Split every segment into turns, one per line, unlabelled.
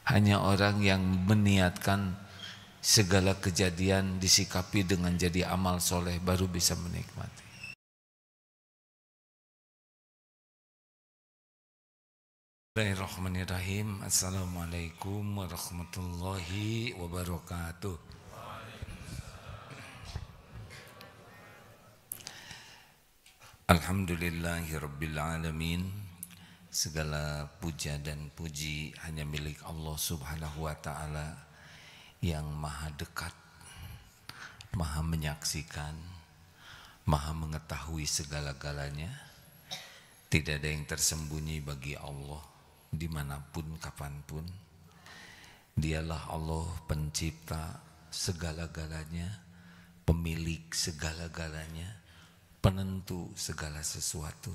Hanya orang yang meniatkan segala kejadian disikapi dengan jadi amal soleh baru bisa menikmati. Bismillahirrahmanirrahim. Assalamualaikum warahmatullahi wabarakatuh. Alhamdulillahirabbil alamin. Segala puja dan puji hanya milik Allah Subhanahu wa taala yang maha dekat, maha menyaksikan, maha mengetahui segala-galanya. Tidak ada yang tersembunyi bagi Allah dimanapun kapanpun. Dialah Allah pencipta segala-galanya, pemilik segala-galanya, penentu segala sesuatu.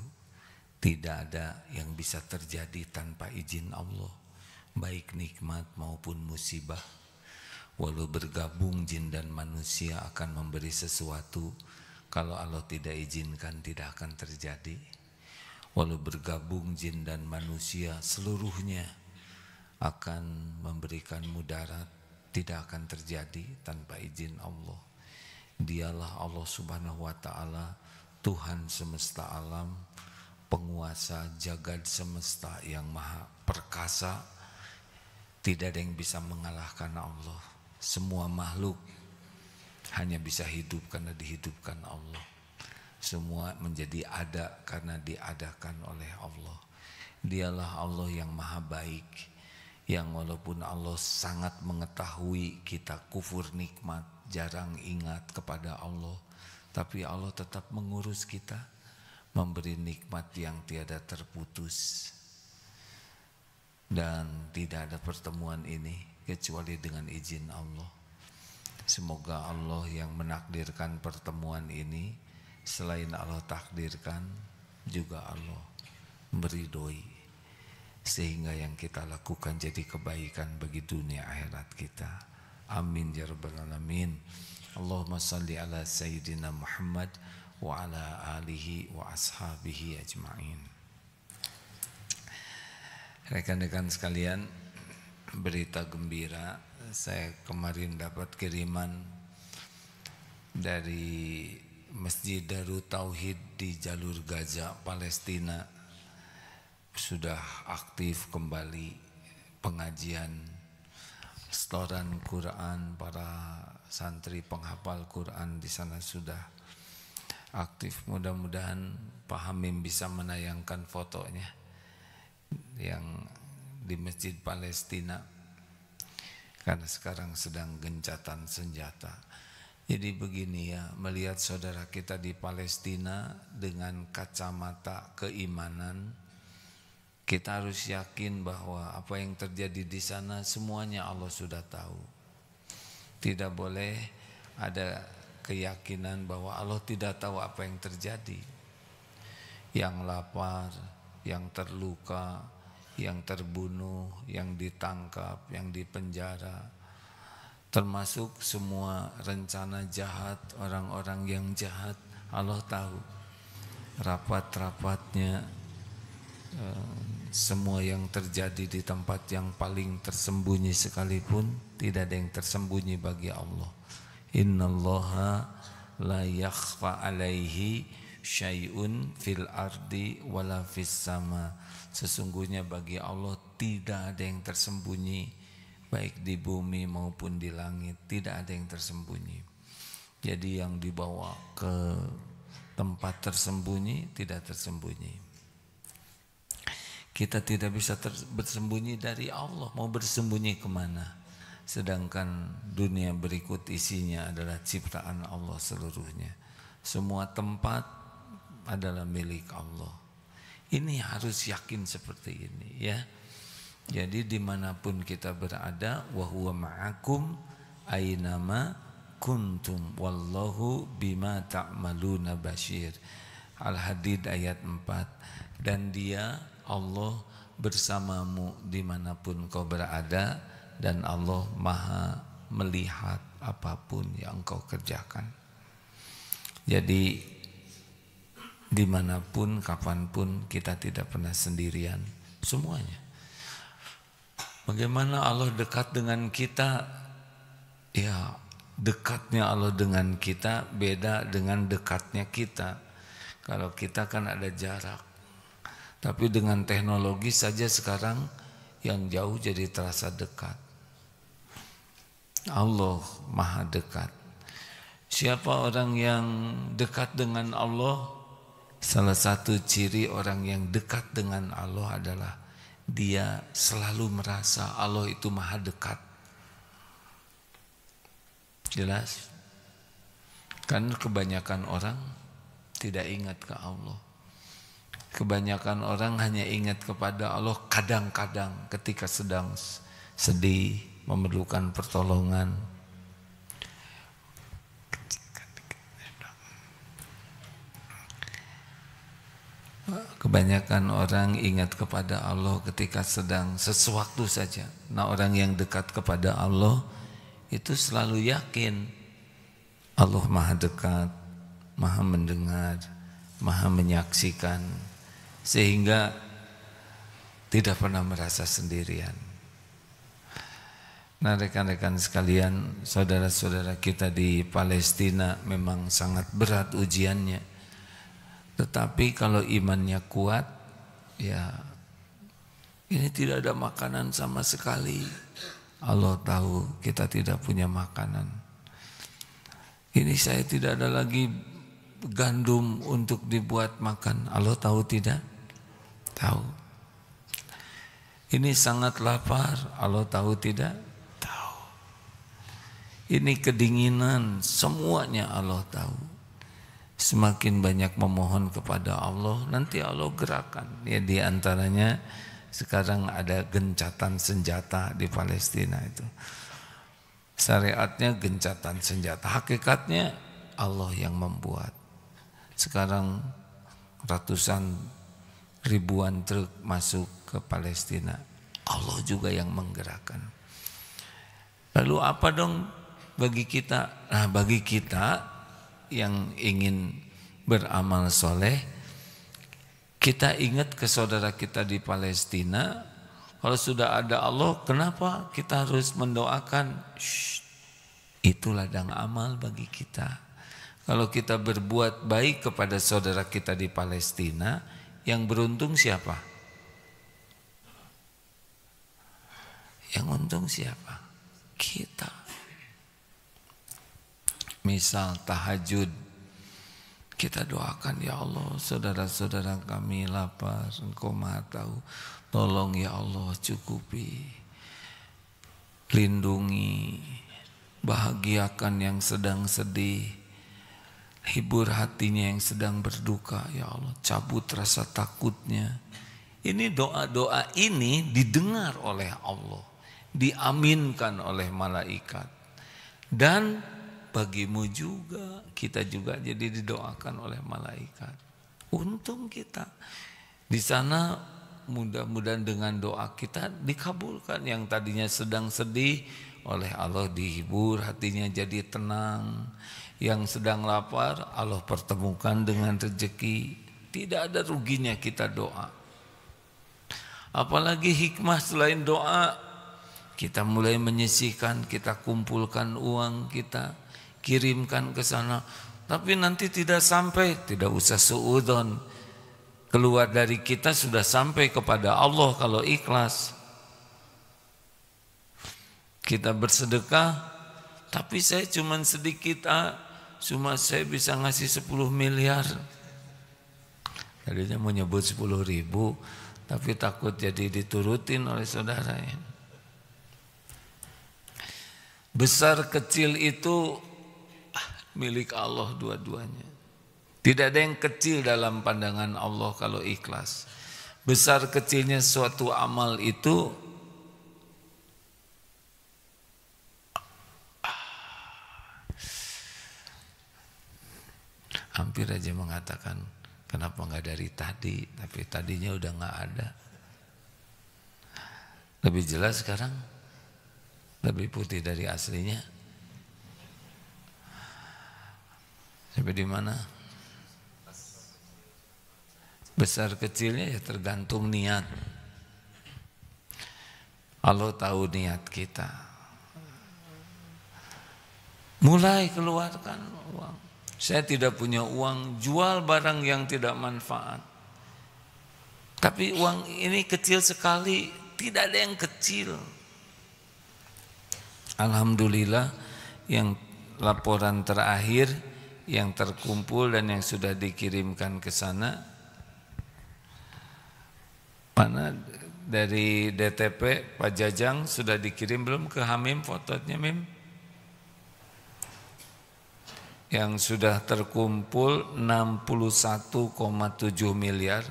Tidak ada yang bisa terjadi tanpa izin Allah, baik nikmat maupun musibah. Walau bergabung jin dan manusia akan memberi sesuatu, kalau Allah tidak izinkan tidak akan terjadi. Walau bergabung jin dan manusia seluruhnya akan memberikan mudarat, tidak akan terjadi tanpa izin Allah. Dialah Allah Subhanahu wa taala, Tuhan semesta alam, penguasa jagad semesta yang maha perkasa. Tidak ada yang bisa mengalahkan Allah. Semua makhluk hanya bisa hidup karena dihidupkan Allah. Semua menjadi ada karena diadakan oleh Allah. Dialah Allah yang maha baik, yang walaupun Allah sangat mengetahui kita kufur nikmat, jarang ingat kepada Allah, tapi Allah tetap mengurus kita, memberi nikmat yang tiada terputus. Dan tidak ada pertemuan ini kecuali dengan izin Allah. Semoga Allah yang menakdirkan pertemuan ini, selain Allah takdirkan, juga Allah meridhoi, sehingga yang kita lakukan jadi kebaikan bagi dunia akhirat kita. Amin ya rabbal alamin. Allahumma salli ala sayyidina Muhammad wa ala alihi wa ashabihi ajma'in. Rekan-rekan sekalian, berita gembira. Saya kemarin dapat kiriman dari Masjid Darut Tauhid di jalur Gaza, Palestina. Sudah aktif kembali pengajian, setoran Quran, para santri penghafal Quran di sana sudah aktif. Mudah-mudahan Pak Hamim bisa menayangkan fotonya yang di Masjid Palestina, karena sekarang sedang gencatan senjata. Jadi begini ya, melihat saudara kita di Palestina dengan kacamata keimanan, kita harus yakin bahwa apa yang terjadi di sana semuanya Allah sudah tahu. Tidak boleh ada keyakinan bahwa Allah tidak tahu apa yang terjadi. Yang lapar, yang terluka, yang terbunuh, yang ditangkap, yang dipenjara, termasuk semua rencana jahat orang-orang yang jahat, Allah tahu. Rapat-rapatnya, semua yang terjadi di tempat yang paling tersembunyi sekalipun, tidak ada yang tersembunyi bagi Allah. Innallaha la yakhfa alaihi syai'un fil ardi wala fis sama. Sesungguhnya bagi Allah tidak ada yang tersembunyi, baik di bumi maupun di langit, tidak ada yang tersembunyi. Jadi yang dibawa ke tempat tersembunyi tidak tersembunyi. Kita tidak bisa bersembunyi dari Allah. Mau bersembunyi kemana? Sedangkan dunia berikut isinya adalah ciptaan Allah seluruhnya. Semua tempat adalah milik Allah. Ini harus yakin seperti ini ya. Jadi dimanapun kita berada, wa huwa ma'akum aynama kuntum wallahu bima ta'maluna basyir. Al-Hadid ayat 4. Dan dia Allah bersamamu dimanapun kau berada, dan Allah maha melihat apapun yang kau kerjakan. Jadi dimanapun, kapanpun, kita tidak pernah sendirian semuanya. Bagaimana Allah dekat dengan kita? Ya, dekatnya Allah dengan kita beda dengan dekatnya kita. Kalau kita kan ada jarak. Tapi dengan teknologi saja sekarang yang jauh jadi terasa dekat. Allah Maha dekat. Siapa orang yang dekat dengan Allah? Salah satu ciri orang yang dekat dengan Allah adalah dia selalu merasa Allah itu Maha dekat. Jelas? Kan kebanyakan orang tidak ingat ke Allah. Kebanyakan orang hanya ingat kepada Allah kadang-kadang ketika sedang sedih, memerlukan pertolongan. Kebanyakan orang ingat kepada Allah ketika sedang sesuatu saja. Nah, orang yang dekat kepada Allah itu selalu yakin Allah Maha dekat, Maha mendengar, Maha menyaksikan, sehingga tidak pernah merasa sendirian. Nah, rekan-rekan sekalian, saudara-saudara kita di Palestina memang sangat berat ujiannya. Tetapi kalau imannya kuat, ya ini tidak ada makanan sama sekali. Allah tahu kita tidak punya makanan. Ini saya tidak ada lagi gandum untuk dibuat makan. Allah tahu tidak? Tahu. Ini sangat lapar. Allah tahu tidak? Tahu. Ini kedinginan. Semuanya Allah tahu. Semakin banyak memohon kepada Allah, nanti Allah gerakan. Ya, di antaranya sekarang ada gencatan senjata di Palestina itu. Syariatnya gencatan senjata, hakikatnya Allah yang membuat. Sekarang ratusan ribuan truk masuk ke Palestina, Allah juga yang menggerakkan. Lalu apa dong bagi kita? Nah, bagi kita yang ingin beramal soleh, kita ingat ke saudara kita di Palestina. Kalau sudah ada Allah, kenapa kita harus mendoakan? Itu ladang amal bagi kita. Kalau kita berbuat baik kepada saudara kita di Palestina, yang beruntung siapa? Yang untung siapa? Kita. Misal tahajud, kita doakan, ya Allah, saudara-saudara kami lapar, Engkau Maha tahu. Tolong ya Allah cukupi, lindungi, bahagiakan yang sedang sedih, hibur hatinya yang sedang berduka, ya Allah, cabut rasa takutnya. Ini doa-doa ini didengar oleh Allah, diaminkan oleh malaikat. Dan bagimu juga, kita juga jadi didoakan oleh malaikat. Untung kita di sana, mudah-mudahan dengan doa kita dikabulkan. Yang tadinya sedang sedih, oleh Allah dihibur, hatinya jadi tenang. Yang sedang lapar, Allah pertemukan dengan rezeki. Tidak ada ruginya kita doa. Apalagi hikmah selain doa, kita mulai menyisihkan, kita kumpulkan uang kita, kirimkan ke sana. Tapi nanti tidak sampai, tidak usah suudzon. Keluar dari kita sudah sampai kepada Allah kalau ikhlas. Kita bersedekah, tapi saya cuma sedikit, cuma saya bisa ngasih 10 miliar. Tadinya mau nyebut 10.000, tapi takut jadi diturutin oleh saudara ya. Besar kecil itu milik Allah dua-duanya. Tidak ada yang kecil dalam pandangan Allah kalau ikhlas. Besar kecilnya suatu amal itu hampir aja mengatakan, kenapa nggak dari tadi? Tapi tadinya udah nggak ada. Lebih jelas sekarang, lebih putih dari aslinya. Sampai di mana? Besar kecilnya ya tergantung niat. Allah tahu niat kita. Mulai keluarkan uang. Saya tidak punya uang, jual barang yang tidak manfaat. Tapi uang ini kecil sekali, tidak ada yang kecil. Alhamdulillah yang laporan terakhir yang terkumpul dan yang sudah dikirimkan ke sana, mana dari DTP Pak Jajang sudah dikirim belum ke Hamim fotonya Mim? Yang sudah terkumpul 61,7 miliar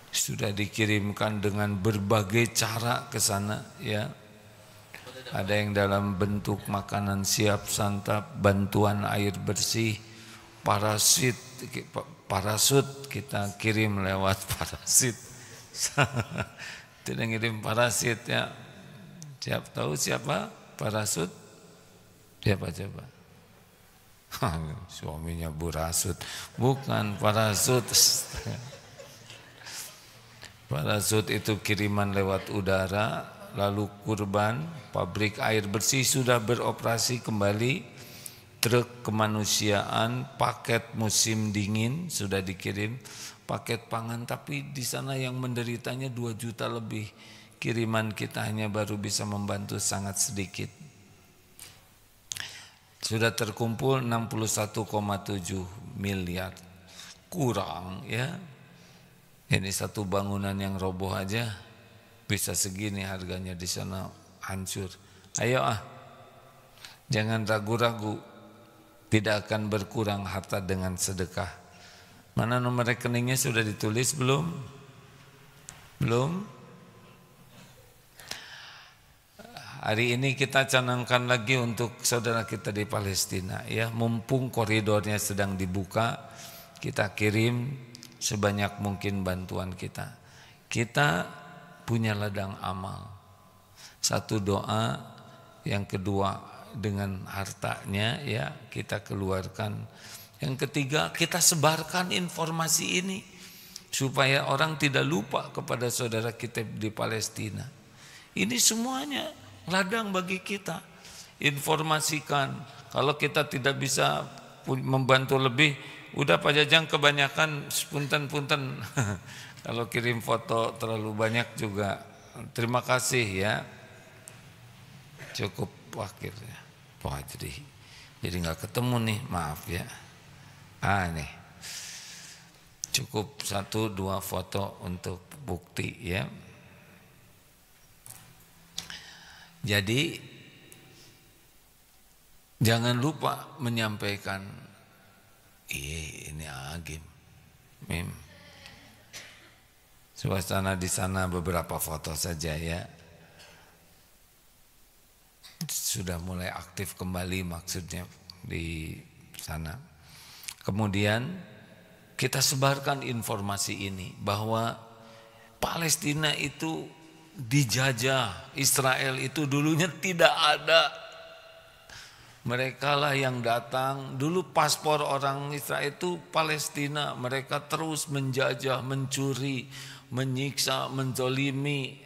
sudah dikirimkan dengan berbagai cara ke sana ya. Ada yang dalam bentuk makanan siap santap, bantuan air bersih, parasut kita kirim lewat parasit. Tidak ngirim parasit ya. Siap tahu siapa parasut? Siapa coba? Suaminya Burasut, bukan parasut. Parasut itu kiriman lewat udara, lalu kurban, pabrik air bersih sudah beroperasi kembali, truk kemanusiaan, paket musim dingin sudah dikirim, paket pangan, tapi di sana yang menderitanya 2 juta lebih. Kiriman kita hanya baru bisa membantu sangat sedikit. Sudah terkumpul 61,7 miliar. Kurang ya. Ini satu bangunan yang roboh aja bisa segini harganya, di sana hancur. Ayo jangan ragu-ragu, tidak akan berkurang harta dengan sedekah. Mana nomor rekeningnya sudah ditulis belum? Belum? Hari ini kita canangkan lagi untuk saudara kita di Palestina ya, mumpung koridornya sedang dibuka, kita kirim sebanyak mungkin bantuan kita. Kita punya ladang amal. Satu doa, yang kedua dengan hartanya ya kita keluarkan. Yang ketiga kita sebarkan informasi ini supaya orang tidak lupa kepada saudara kita di Palestina. Ini semuanya ladang bagi kita. Informasikan. Kalau kita tidak bisa membantu lebih, udah Pak Jajang kebanyakan, punten-punten. Kalau kirim foto terlalu banyak juga. Terima kasih ya. Cukup akhirnya. Wah jadi nggak ketemu nih, maaf ya. Nih. Cukup 1-2 foto untuk bukti ya. Jadi jangan lupa menyampaikan ini agim, Mim. Suasana di sana beberapa foto saja ya. Sudah mulai aktif kembali maksudnya di sana. Kemudian kita sebarkan informasi ini bahwa Palestina itu dijajah, Israel itu dulunya tidak ada. Mereka lah yang datang. Dulu paspor orang Israel itu Palestina. Mereka terus menjajah, mencuri, menyiksa, menzolimi.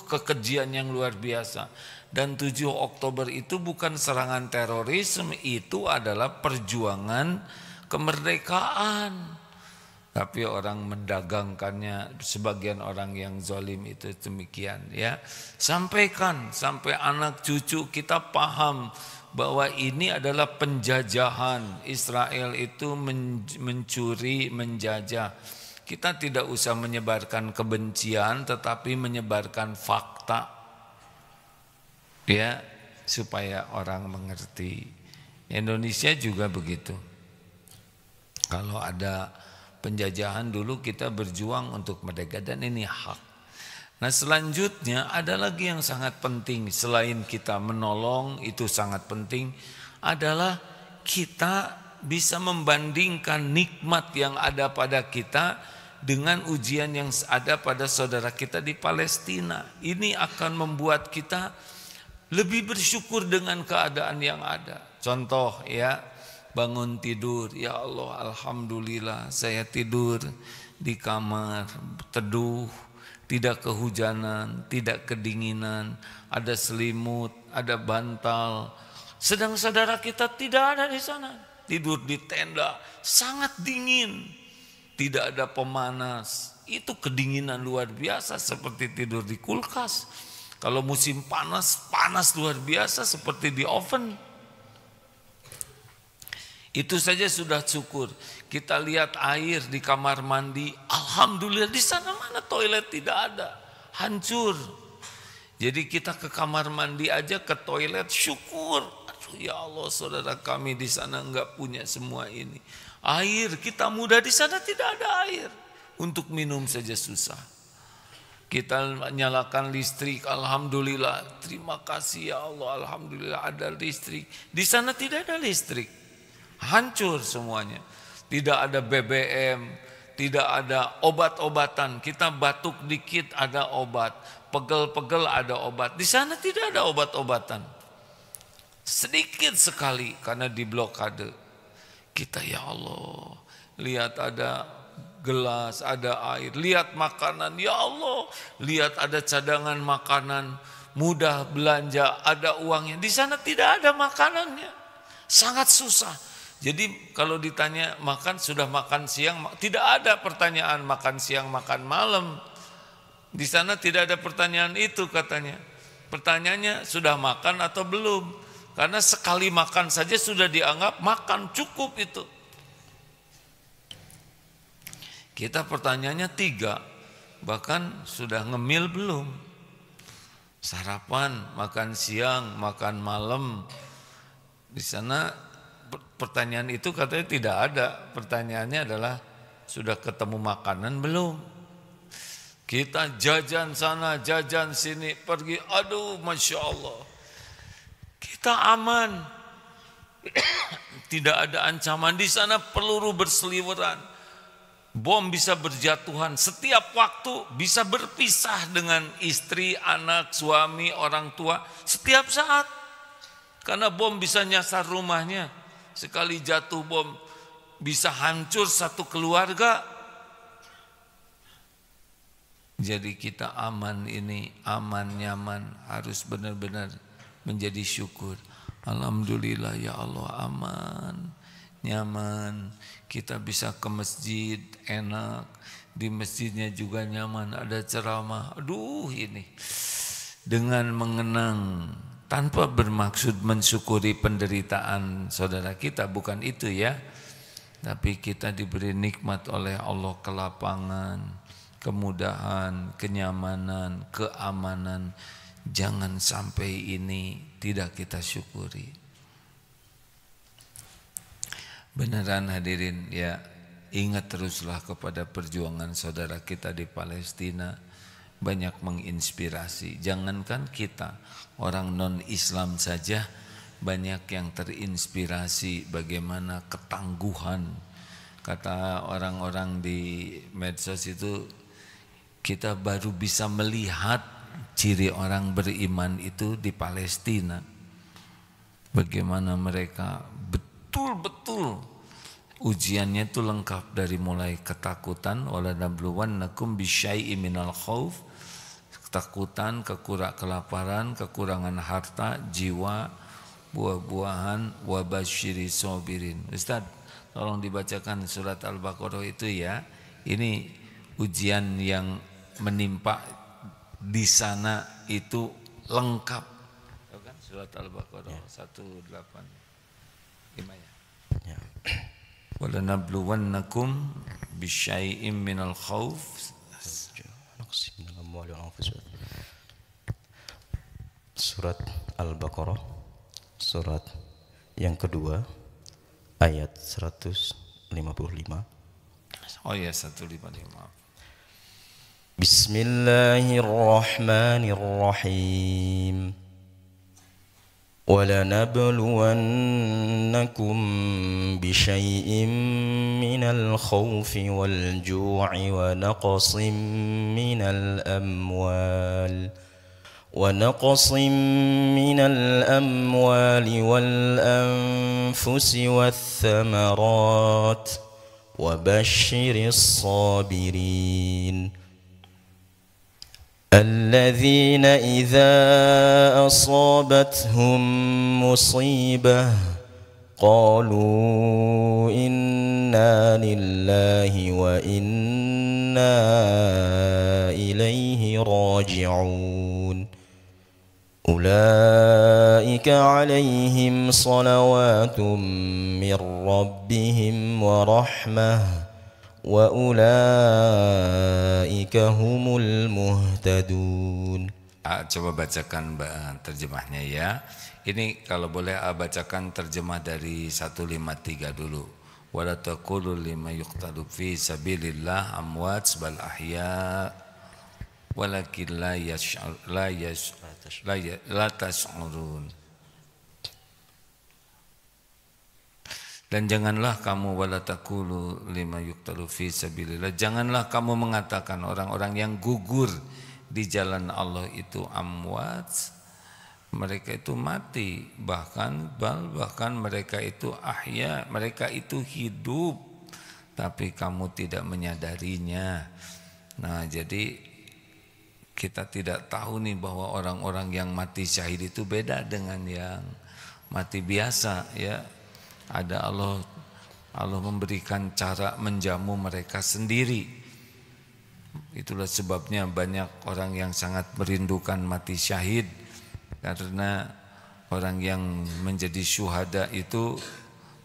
Kekejian yang luar biasa. Dan 7 Oktober itu bukan serangan terorisme, itu adalah perjuangan kemerdekaan. Tapi orang mendagangkannya, sebagian orang yang zalim itu demikian ya. Sampaikan sampai anak cucu kita paham bahwa ini adalah penjajahan. Israel itu mencuri, menjajah. Kita tidak usah menyebarkan kebencian, tetapi menyebarkan fakta ya, supaya orang mengerti. Indonesia juga begitu. Kalau ada penjajahan dulu kita berjuang untuk merdeka dan ini hak. Nah selanjutnya ada lagi yang sangat penting selain kita menolong, itu sangat penting, adalah kita bisa membandingkan nikmat yang ada pada kita dengan ujian yang ada pada saudara kita di Palestina. Ini akan membuat kita lebih bersyukur dengan keadaan yang ada. Contoh ya, bangun tidur, ya Allah alhamdulillah saya tidur di kamar teduh tidak kehujanan, tidak kedinginan, ada selimut, ada bantal. Sedang saudara kita tidak ada di sana, tidur di tenda, sangat dingin, tidak ada pemanas. Itu kedinginan luar biasa seperti tidur di kulkas. Kalau musim panas, panas luar biasa seperti di oven. Itu saja sudah syukur. Kita lihat air di kamar mandi, alhamdulillah di sana mana toilet tidak ada, hancur. Jadi kita ke kamar mandi aja, ke toilet syukur. Aduh ya Allah, saudara kami di sana enggak punya semua ini. Air kita muda di sana tidak ada air, untuk minum saja susah. Kita nyalakan listrik, alhamdulillah, terima kasih ya Allah, alhamdulillah ada listrik. Di sana tidak ada listrik, hancur semuanya. Tidak ada BBM, tidak ada obat-obatan. Kita batuk dikit ada obat, pegel-pegel ada obat. Di sana tidak ada obat-obatan, sedikit sekali karena diblokade. Kita ya Allah, lihat ada gelas, ada air, lihat makanan, ya Allah, lihat ada cadangan makanan, mudah belanja, ada uangnya. Di sana tidak ada makanannya, sangat susah. Jadi kalau ditanya makan, sudah makan siang, tidak ada pertanyaan makan siang, makan malam. Di sana tidak ada pertanyaan itu katanya. Pertanyaannya sudah makan atau belum. Karena sekali makan saja sudah dianggap makan, cukup itu. Kita pertanyaannya 3, bahkan sudah ngemil belum. Sarapan, makan siang, makan malam. Di sana pertanyaan itu katanya tidak ada. Pertanyaannya adalah sudah ketemu makanan belum. Kita jajan sana, jajan sini, pergi, aduh Masya Allah. Kita aman. Tidak ada ancaman. Di sana peluru berseliweran, bom bisa berjatuhan. Setiap waktu bisa berpisah dengan istri, anak, suami, orang tua. Setiap saat. Karena bom bisa nyasar rumahnya. Sekali jatuh bom bisa hancur satu keluarga. Jadi kita aman ini, aman, nyaman, harus benar-benar menjadi syukur. Alhamdulillah ya Allah, aman, nyaman. Kita bisa ke masjid enak, di masjidnya juga nyaman, ada ceramah. Aduh ini, dengan mengenang, tanpa bermaksud mensyukuri penderitaan saudara kita, bukan itu ya. Tapi kita diberi nikmat oleh Allah, kelapangan, kemudahan, kenyamanan, keamanan. Jangan sampai ini tidak kita syukuri. Beneran hadirin ya, ingat teruslah kepada perjuangan saudara kita di Palestina. Banyak menginspirasi. Jangankan kita, orang non-Islam saja banyak yang terinspirasi bagaimana ketangguhan. Kata orang-orang di medsos itu, kita baru bisa melihat ciri orang beriman itu di Palestina. Bagaimana mereka betul-betul ujiannya itu lengkap, dari mulai ketakutan, wala nabluwannakum bisyai'im minal khauf, ketakutan, kelaparan, kekurangan harta, jiwa, buah-buahan, wabasyiri sobirin. Ustaz, tolong dibacakan surat Al-Baqarah itu ya. Ini ujian yang menimpa di sana itu lengkap. Tahu kan surat Al-Baqarah ya. 185 ya. Ya. Wala nabluwannakum bisyai'im minal khauf.
Surat Al-Baqarah, surat yang kedua, ayat 155.
Oh ya, 155.
Bismillahirrahmanirrahim. وَلَنَبْلُوَنَّكُمْ بِشَيْءٍ مِّنَ الْخَوْفِ وَالْجُوعِ وَنَقْصٍ مِّنَ الْأَمْوَالِ وَالْأَنفُسِ وَالثَّمَرَاتِ وَبَشِّرِ الصَّابِرِينَ. الذين إذا أصابتهم مصيبة قالوا إنا لله وإنا إليه راجعون أولئك عليهم صلوات من ربهم ورحمة وأولئك هم المهتدون.
Coba bacakan terjemahnya ya. Ini kalau boleh bacakan terjemah dari 153 dulu. Wala taqulu lima yuqtalu fi sabilillah amwat bal ahya walakin la tash'urun. Dan janganlah kamu wala taqulu lima yuqtalu fi sabilillah, janganlah kamu mengatakan orang-orang yang gugur di jalan Allah itu amwat, mereka itu mati, bahkan mereka itu ahya, mereka itu hidup tapi kamu tidak menyadarinya. Nah, jadi kita tidak tahu nih bahwa orang-orang yang mati syahid itu beda dengan yang mati biasa ya. Ada Allah memberikan cara menjamu mereka sendiri. Itulah sebabnya banyak orang yang sangat merindukan mati syahid, karena orang yang menjadi syuhada itu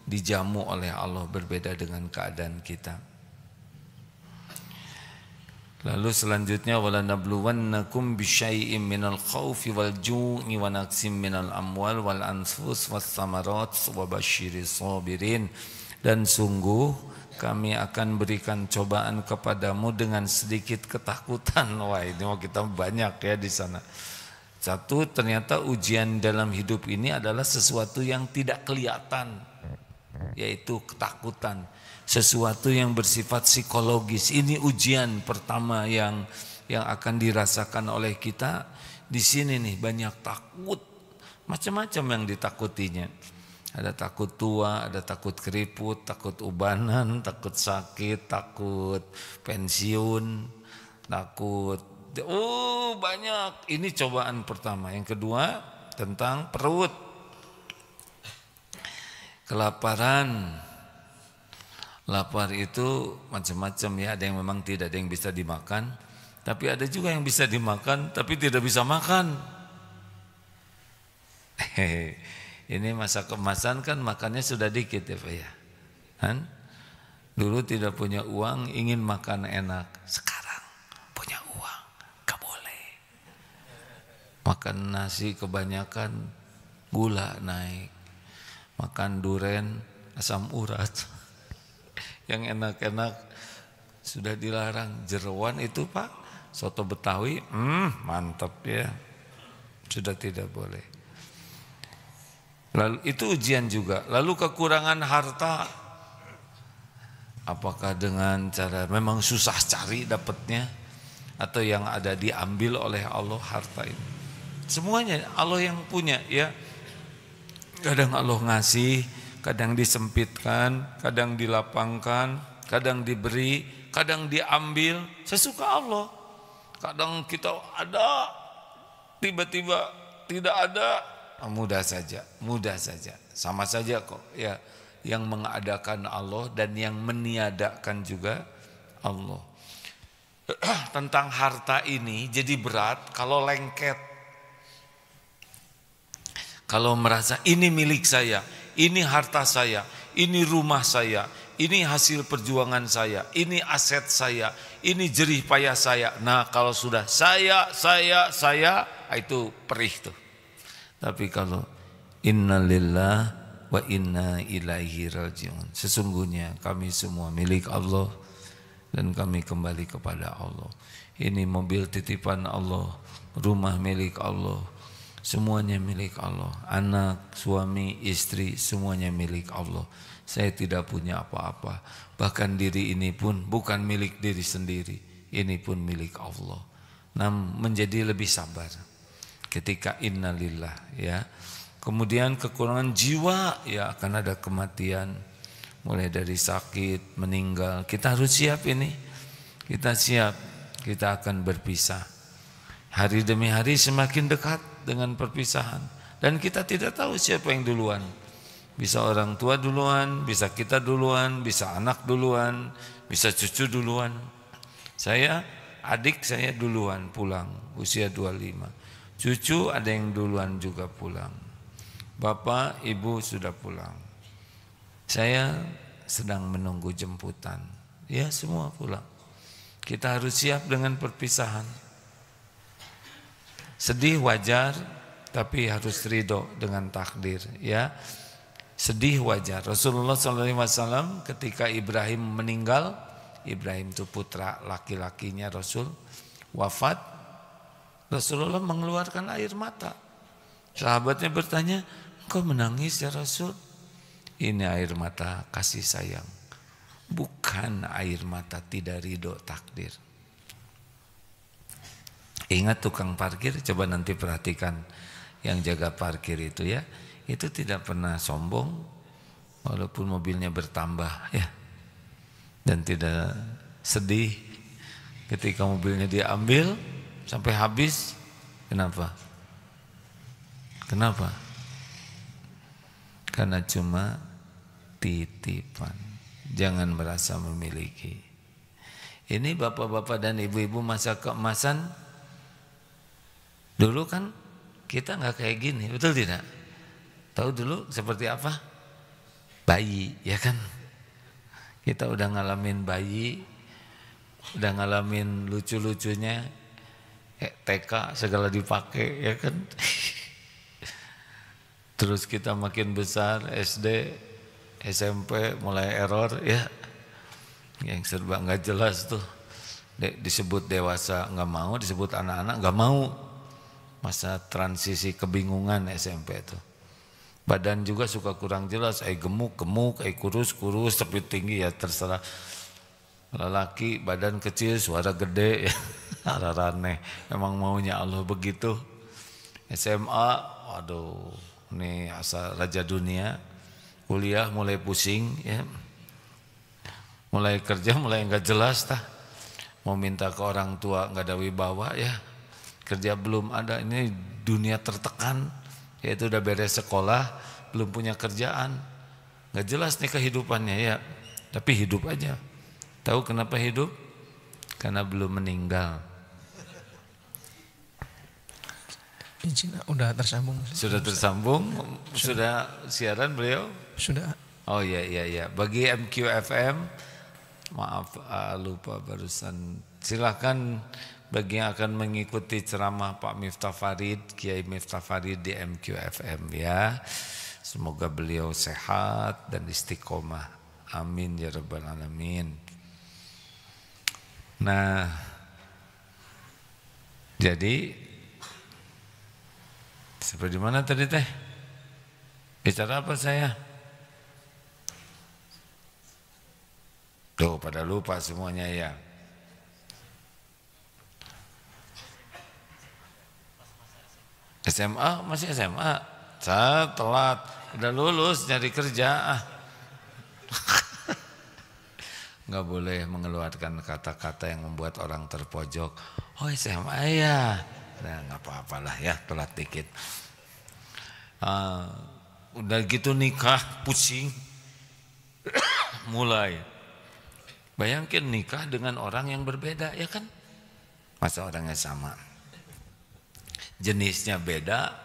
dijamu oleh Allah, berbeda dengan keadaan kita. Lalu selanjutnya wala nabluwannakum bisyai'im minal khaufi wal ju'i wa naqsim minal amwal wal anfus was samarat wa basyiris sabirin. Dan sungguh kami akan berikan cobaan kepadamu dengan sedikit ketakutan. Wah, ini mau kita banyak ya di sana. Satu, ternyata ujian dalam hidup ini adalah sesuatu yang tidak kelihatan, yaitu ketakutan. Sesuatu yang bersifat psikologis. Ini ujian pertama yang akan dirasakan oleh kita. Di sini nih banyak takut, macam-macam yang ditakutinya. Ada takut tua, ada takut keriput, takut ubanan, takut sakit, takut pensiun, takut banyak. Ini cobaan pertama. Yang kedua tentang perut, kelaparan. Lapar itu macam-macam ya, ada yang memang tidak, ada yang bisa dimakan, tapi ada juga yang bisa dimakan tapi tidak bisa makan. Ini masa kemasan kan makannya sudah dikit ya Pak ya. Kan? Dulu tidak punya uang ingin makan enak, sekarang punya uang gak boleh. Makan nasi kebanyakan gula naik, makan duren asam urat. Yang enak-enak sudah dilarang. Jeroan itu Pak, soto Betawi, mantap ya, sudah tidak boleh. Lalu itu ujian juga. Lalu kekurangan harta, apakah dengan cara memang susah cari dapatnya, atau yang ada diambil oleh Allah harta ini? Semuanya Allah yang punya ya. Kadang Allah ngasih, kadang disempitkan, kadang dilapangkan, kadang diberi, kadang diambil, sesuka Allah. Kadang kita ada, tiba-tiba tidak ada, mudah saja, sama saja kok ya. Yang mengadakan Allah dan yang meniadakan juga Allah. Tentang harta ini jadi berat kalau lengket, kalau merasa ini milik saya, ini harta saya, ini rumah saya, ini hasil perjuangan saya, ini aset saya, ini jerih payah saya. Nah, kalau sudah saya, itu perih tuh. Tapi kalau innalillah wa inna ilaihi rajiun, sesungguhnya kami semua milik Allah dan kami kembali kepada Allah. Ini mobil titipan Allah, rumah milik Allah, semuanya milik Allah. Anak, suami, istri, semuanya milik Allah. Saya tidak punya apa-apa. Bahkan diri ini pun bukan milik diri sendiri, ini pun milik Allah. Menjadi lebih sabar ketika innalillah ya. Kemudian kekurangan jiwa ya, akan ada kematian, mulai dari sakit, meninggal. Kita harus siap ini. Kita siap, kita akan berpisah. Hari demi hari semakin dekat dengan perpisahan. Dan kita tidak tahu siapa yang duluan. Bisa orang tua duluan, bisa kita duluan, bisa anak duluan, bisa cucu duluan. Adik saya duluan pulang, usia 25. Cucu ada yang duluan juga pulang. Bapak, ibu sudah pulang. Saya sedang menunggu jemputan. Ya, semua pulang. Kita harus siap dengan perpisahan. Sedih wajar, tapi harus ridho dengan takdir. Ya, sedih wajar. Rasulullah SAW ketika Ibrahim meninggal, Ibrahim itu putra laki-lakinya Rasul, wafat, Rasulullah mengeluarkan air mata. Sahabatnya bertanya, "Engkau menangis ya Rasul?" Ini air mata kasih sayang, bukan air mata tidak ridho takdir. Ingat tukang parkir, coba nanti perhatikan yang jaga parkir itu ya, itu tidak pernah sombong walaupun mobilnya bertambah ya, dan tidak sedih ketika mobilnya diambil sampai habis. Kenapa? Kenapa? Karena cuma titipan. Jangan merasa memiliki. Ini bapak-bapak dan ibu-ibu masa keemasan. Dulu kan kita nggak kayak gini, betul tidak? Tahu dulu seperti apa? Bayi, ya kan? Kita udah ngalamin bayi, udah ngalamin lucu-lucunya, TK segala dipakai, ya kan? Terus kita makin besar, SD, SMP mulai error, ya, yang serba nggak jelas tuh. Disebut dewasa nggak mau, disebut anak-anak nggak mau. Masa transisi kebingungan SMP itu. Badan juga suka kurang jelas, gemuk-gemuk, kurus-kurus, tapi tinggi ya terserah. Lelaki badan kecil, suara gede, ya. Ararane, emang maunya Allah begitu. SMA, waduh, ini asal raja dunia. Kuliah mulai pusing, ya. Mulai kerja mulai nggak jelas tah. Mau minta ke orang tua nggak ada wibawa ya. Kerja belum ada, ini dunia tertekan, yaitu udah beres sekolah, belum punya kerjaan, nggak jelas nih kehidupannya ya, tapi hidup aja. Tahu kenapa hidup? Karena belum meninggal.
Izin, udah tersambung.
Sudah tersambung, sudah siaran beliau?
Sudah.
Oh iya. Bagi MQFM, maaf lupa barusan. Silakan. Bagi yang akan mengikuti ceramah Pak Miftah Farid, Kiai Miftah Farid di MQFM ya. Semoga beliau sehat dan istiqomah. Amin ya rabbal alamin. Nah, jadi seperti mana tadi teh? Bicara apa saya? Tuh pada lupa semuanya ya. SMA, masih SMA. Saya telat, udah lulus nyari kerja. Nggak boleh mengeluarkan kata-kata yang membuat orang terpojok. Oh SMA ya, nah nggak apa-apalah ya, telat dikit. Udah gitu nikah, pusing. Mulai. Bayangkan nikah dengan orang yang berbeda, ya kan? Masa orangnya sama? Jenisnya beda,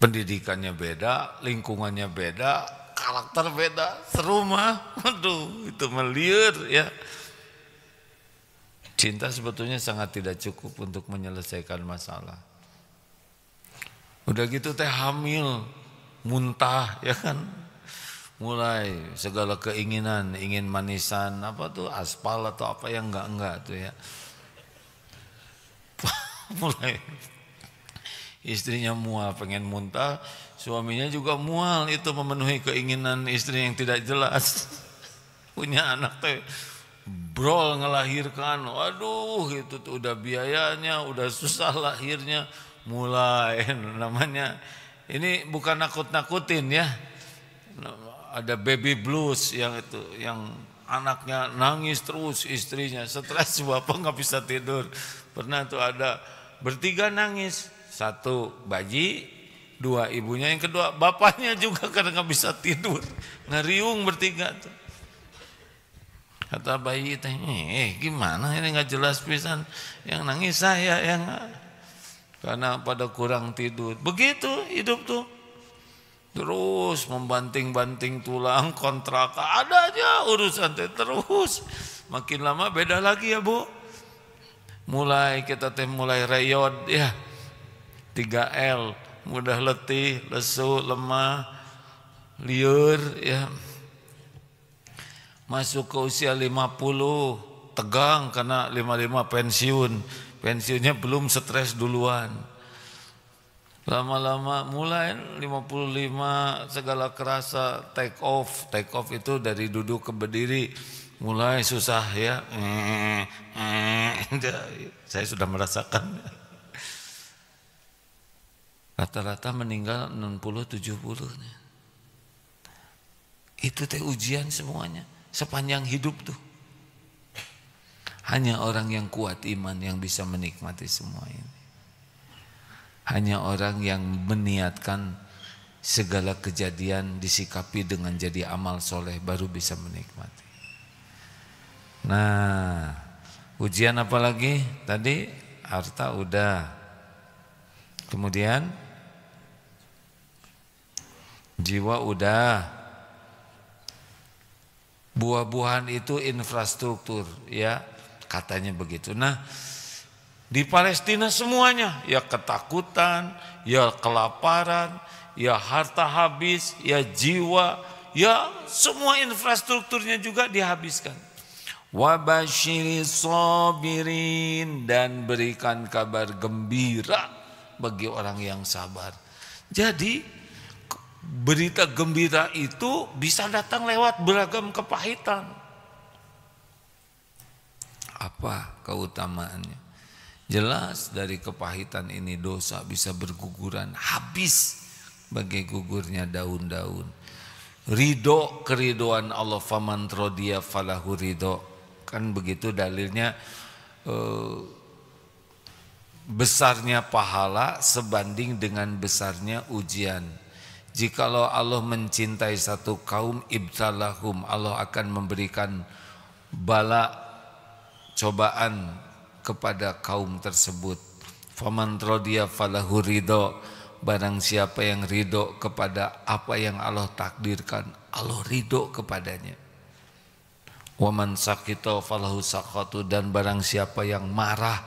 pendidikannya beda, lingkungannya beda, karakter beda, serumah. Aduh, itu meliur ya. Cinta sebetulnya sangat tidak cukup untuk menyelesaikan masalah. Udah gitu teh hamil, muntah ya kan. Mulai segala keinginan, ingin manisan apa tuh aspal atau apa yang enggak tuh ya. Mulai istrinya mual pengen muntah, suaminya juga mual itu memenuhi keinginan istri yang tidak jelas. Punya anak teh brol ngelahirkan, waduh itu tuh udah biayanya, udah susah lahirnya, mulai namanya ini bukan nakut-nakutin ya. Ada baby blues yang itu yang anaknya nangis terus, istrinya stres, bapak nggak bisa tidur. Pernah tuh ada bertiga nangis, satu bayi, dua ibunya, yang kedua bapaknya juga karena nggak bisa tidur, ngeriung bertiga tuh. Kata bayi teh, gimana ini nggak jelas pisan, yang nangis saya yang karena pada kurang tidur. Begitu hidup tuh. Terus membanting-banting tulang, kontrak, ada aja urusan terus. Makin lama beda lagi ya Bu. Mulai kita mulai reyot ya. 3L, mudah letih, lesu, lemah, liur ya. Masuk ke usia 50, tegang karena 55 pensiun. Pensiunnya belum stres duluan. Lama-lama mulai 55 segala kerasa take off. Take off itu dari duduk ke berdiri mulai susah ya. Saya sudah merasakan. Rata-rata meninggal 60-70. Itu teh ujian semuanya sepanjang hidup tuh. Hanya orang yang kuat iman yang bisa menikmati semua ini. Hanya orang yang meniatkan segala kejadian disikapi dengan jadi amal soleh baru bisa menikmati. Nah, ujian apa lagi? Tadi harta udah. Kemudian jiwa udah. Buah-buahan itu infrastruktur ya, katanya begitu. Nah, di Palestina semuanya, ya ketakutan, ya kelaparan, ya harta habis, ya jiwa, ya semua infrastrukturnya juga dihabiskan. Wabasyiris sabirin, dan berikan kabar gembira bagi orang yang sabar. Jadi berita gembira itu bisa datang lewat beragam kepahitan. Apa keutamaannya? Jelas dari kepahitan ini dosa bisa berguguran, habis bagai gugurnya daun-daun. Ridho, keridoan Allah, faman rodiya falahu ridho. Kan begitu dalilnya, besarnya pahala sebanding dengan besarnya ujian. Jikalau Allah mencintai satu kaum, ibtalahum, Allah akan memberikan bala, cobaan kepada kaum tersebut. Faman rodiya falahu ridho, barang siapa yang ridho kepada apa yang Allah takdirkan, Allah ridho kepadanya. Waman sakito falahu sakhatu, dan barang siapa yang marah,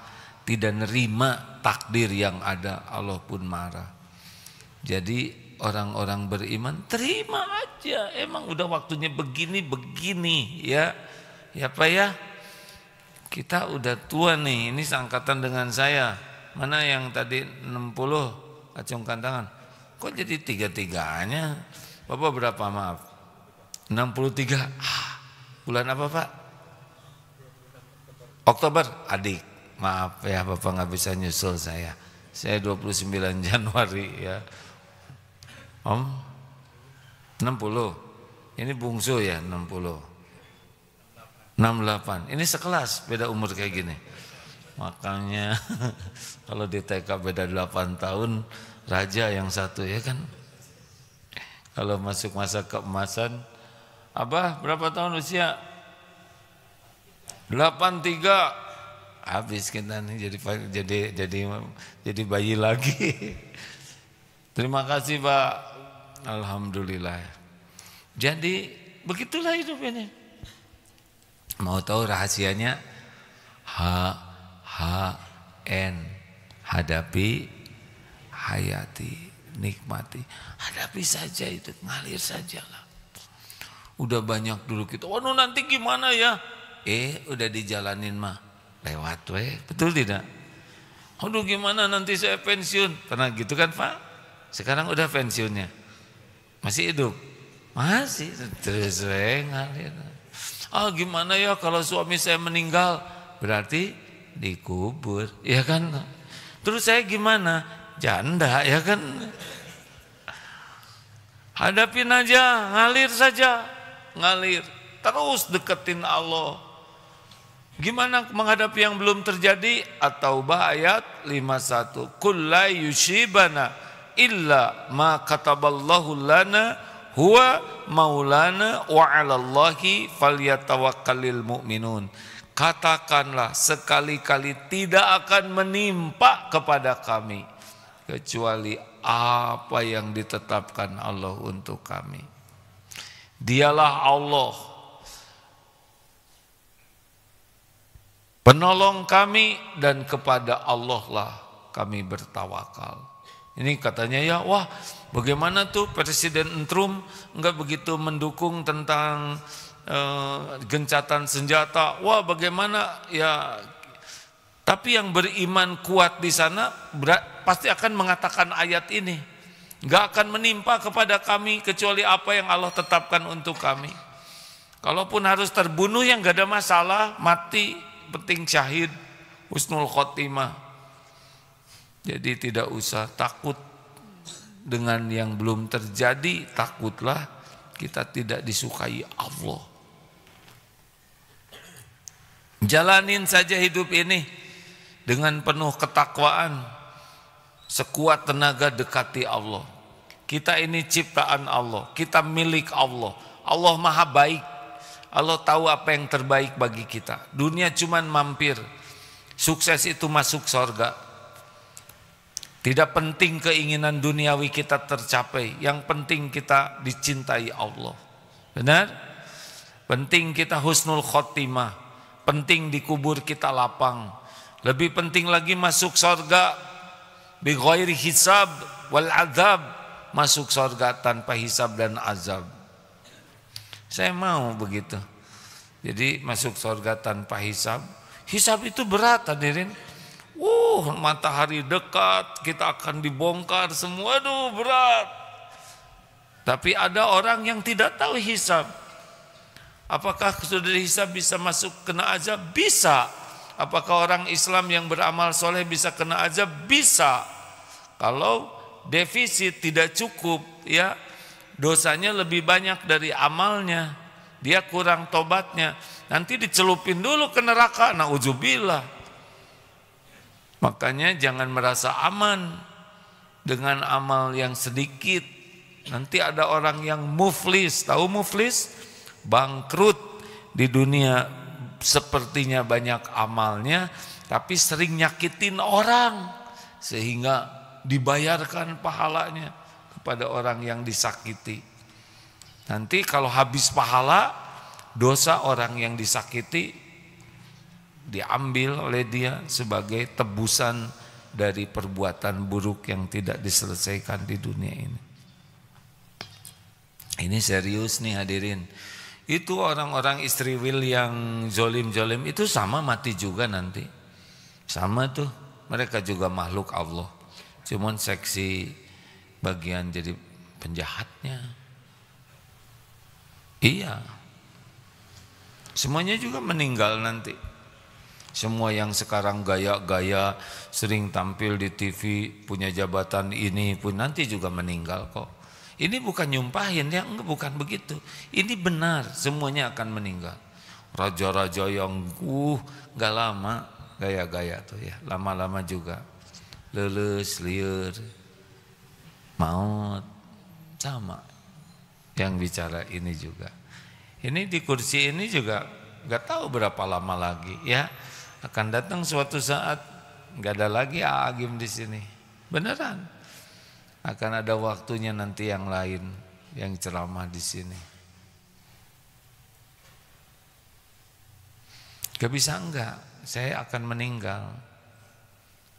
tidak nerima takdir yang ada, Allah pun marah. Jadi orang-orang beriman terima aja, emang udah waktunya begini ya. Ya Pak ya, kita udah tua nih, ini seangkatan dengan saya. Mana yang tadi 60, acungkan tangan. Kok jadi tiga-tiganya? Bapak berapa maaf? 63. Bulan apa Pak? Oktober. Adik, maaf ya Bapak nggak bisa nyusul saya. Saya 29 Januari ya. Om 60. Ini bungsu ya 60. 68. Ini sekelas, beda umur kayak gini. Makanya kalau di TK beda 8 tahun, raja yang satu ya kan. Kalau masuk masa keemasan, Abah berapa tahun usia? 83. Habis kita nih jadi bayi lagi. Terima kasih Pak. Alhamdulillah. Jadi begitulah hidup ini. Mau tahu rahasianya? HN, hadapi, hayati, nikmati. Hadapi saja itu, ngalir sajalah. Udah banyak dulu kita, waduh nanti gimana ya? Udah dijalanin mah, lewat weh, betul tidak? Aduh gimana nanti saya pensiun? Pernah gitu kan Pak? Sekarang udah pensiunnya, masih hidup? Masih, terus weh ngalir. Gimana ya kalau suami saya meninggal? Berarti dikubur, ya kan? Terus saya gimana? Janda, ya kan? Hadapin aja, ngalir saja, ngalir. terus deketin Allah. Gimana menghadapi yang belum terjadi? At-Taubah ayat 51. Qul la yusibana illa ma kataballahu lana huwa maulana wa 'alallahi falyatawakkalul mu'minun. Katakanlah, sekali-kali tidak akan menimpa kepada kami kecuali apa yang ditetapkan Allah untuk kami. Dialah Allah penolong kami dan kepada Allah lah kami bertawakal. Ini katanya ya, wah bagaimana tuh Presiden Trump enggak begitu mendukung tentang gencatan senjata. Wah bagaimana ya, tapi yang beriman kuat di sana pasti akan mengatakan ayat ini. Enggak akan menimpa kepada kami kecuali apa yang Allah tetapkan untuk kami. Kalaupun harus terbunuh yang enggak ada masalah, mati penting syahid, husnul khotimah. Jadi tidak usah takut dengan yang belum terjadi, takutlah kita tidak disukai Allah. Jalanin saja hidup ini dengan penuh ketakwaan, sekuat tenaga dekati Allah. Kita ini ciptaan Allah, kita milik Allah. Allah maha baik, Allah tahu apa yang terbaik bagi kita. Dunia cuman mampir, sukses itu masuk surga. Tidak penting keinginan duniawi kita tercapai, yang penting kita dicintai Allah. Benar? Penting kita husnul khotimah, penting dikubur kita lapang. Lebih penting lagi masuk surga bi ghairi hisab wal azab, masuk surga tanpa hisab dan azab. Saya mau begitu. Jadi masuk surga tanpa hisab. Hisab itu berat hadirin. Matahari dekat, kita akan dibongkar semua, aduh berat. Tapi ada orang yang tidak tahu hisab. Apakah sudah dihisab bisa masuk kena azab? Bisa. Apakah orang Islam yang beramal soleh bisa kena azab? Bisa. Kalau defisit tidak cukup, ya dosanya lebih banyak dari amalnya, dia kurang tobatnya, nanti dicelupin dulu ke neraka, na'udzubillah. Makanya jangan merasa aman dengan amal yang sedikit. Nanti ada orang yang muflis, tahu muflis? Bangkrut di dunia, sepertinya banyak amalnya tapi sering nyakitin orang sehingga dibayarkan pahalanya kepada orang yang disakiti. Nanti kalau habis pahala, dosa orang yang disakiti diambil oleh dia sebagai tebusan dari perbuatan buruk yang tidak diselesaikan di dunia ini. Ini serius nih hadirin. Itu orang-orang istri wil yang zolim-zolim itu sama mati juga nanti. Sama tuh, mereka juga makhluk Allah. Cuman seksi bagian jadi penjahatnya. Iya. Semuanya juga meninggal nanti. Semua yang sekarang gaya-gaya sering tampil di TV, punya jabatan ini pun nanti juga meninggal kok. Ini bukan nyumpahin ya, enggak, bukan begitu. Ini benar, semuanya akan meninggal. Raja-raja yang enggak lama gaya-gaya tuh ya, lama-lama juga lulus, liur, maut, sama. Yang bicara ini juga. Ini di kursi ini juga enggak tahu berapa lama lagi ya. Akan datang suatu saat nggak ada lagi Agim di sini, beneran. Akan ada waktunya nanti yang lain yang ceramah di sini. Gak bisa enggak, saya akan meninggal.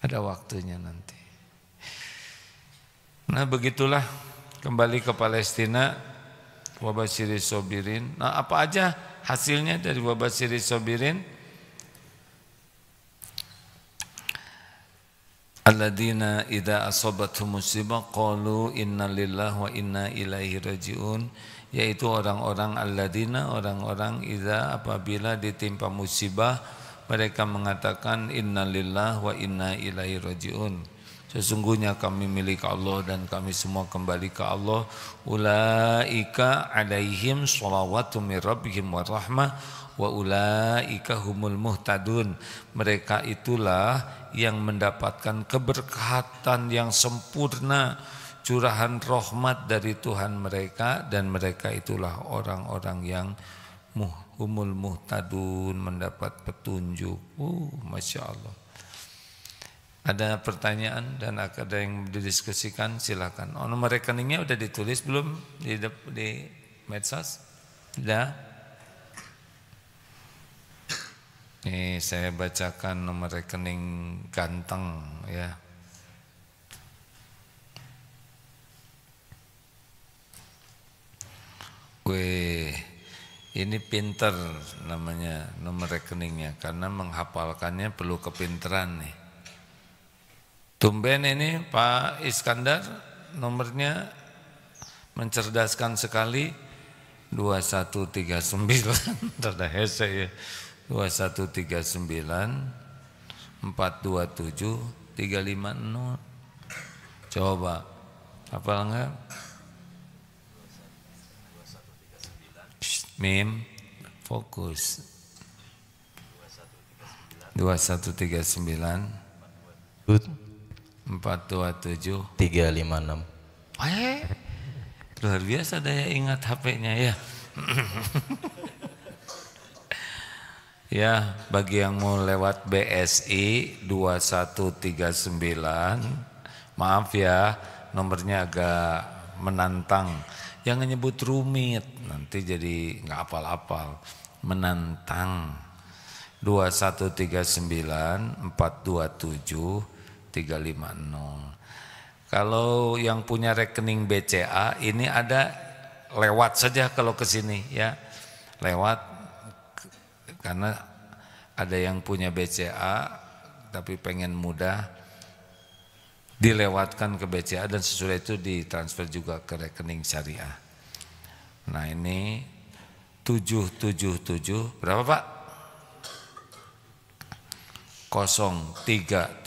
Ada waktunya nanti. Nah begitulah, kembali ke Palestina. Wabashiri sobirin. Nah apa aja hasilnya dari wabashiri sobirin? Alladzina idza asabathum musibah qalu inna lillahi wa inna ilaihi rajiun, yaitu orang-orang alladzina, orang-orang idza apabila ditimpa musibah mereka mengatakan inna lillahi wa inna ilaihi rajiun, sesungguhnya kami milik Allah dan kami semua kembali ke Allah. Ulaika alaihim shalawatu mir rabbihim wa rahmah wa ulaika humul muhtadun. Mereka itulah yang mendapatkan keberkatan yang sempurna, curahan rahmat dari Tuhan mereka, dan mereka itulah orang-orang yang humul muhtadun, mendapat petunjuk. Masya Allah. Ada pertanyaan dan ada yang didiskusikan, silakan. Nomor rekeningnya udah ditulis belum di medsos? Sudah? Nih saya bacakan nomor rekening ganteng ya. Weh, ini pinter namanya nomor rekeningnya karena menghafalkannya perlu kepinteran nih. Tumben ini Pak Iskandar nomornya mencerdaskan sekali. 2139 rada hese ya. 2139 427 350. Coba hafal enggak? Mim fokus. 2139 427
356.
Luar biasa daya ingat HP-nya ya. Ya, bagi yang mau lewat BSI 2139, maaf ya, nomornya agak menantang. Jangan nyebut rumit, nanti jadi nggak apal-apal. Menantang. 2139 427 350. Kalau yang punya rekening BCA ini ada lewat saja kalau ke sini ya. Lewat karena ada yang punya BCA tapi pengen mudah dilewatkan ke BCA dan sesudah itu ditransfer juga ke rekening syariah. Nah, ini 777 berapa Pak? 0333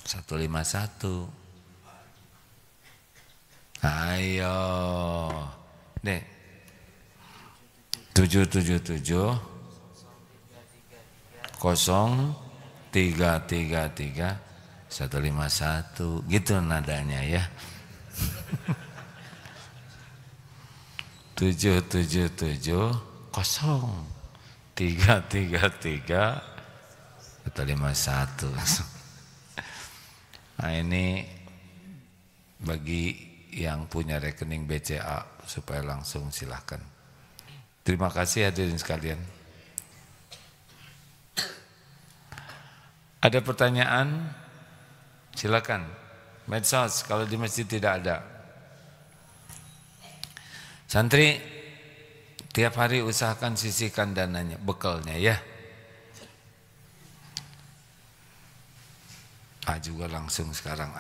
151. Ayo deh 777 0333 151 gitu nadanya ya. 777 0333 151. Nah, ini bagi yang punya rekening BCA supaya langsung silahkan. Terima kasih hadirin sekalian. Ada pertanyaan? Silakan. Medsos kalau di masjid tidak ada. Santri tiap hari usahakan sisihkan dananya, bekalnya ya. Juga langsung sekarang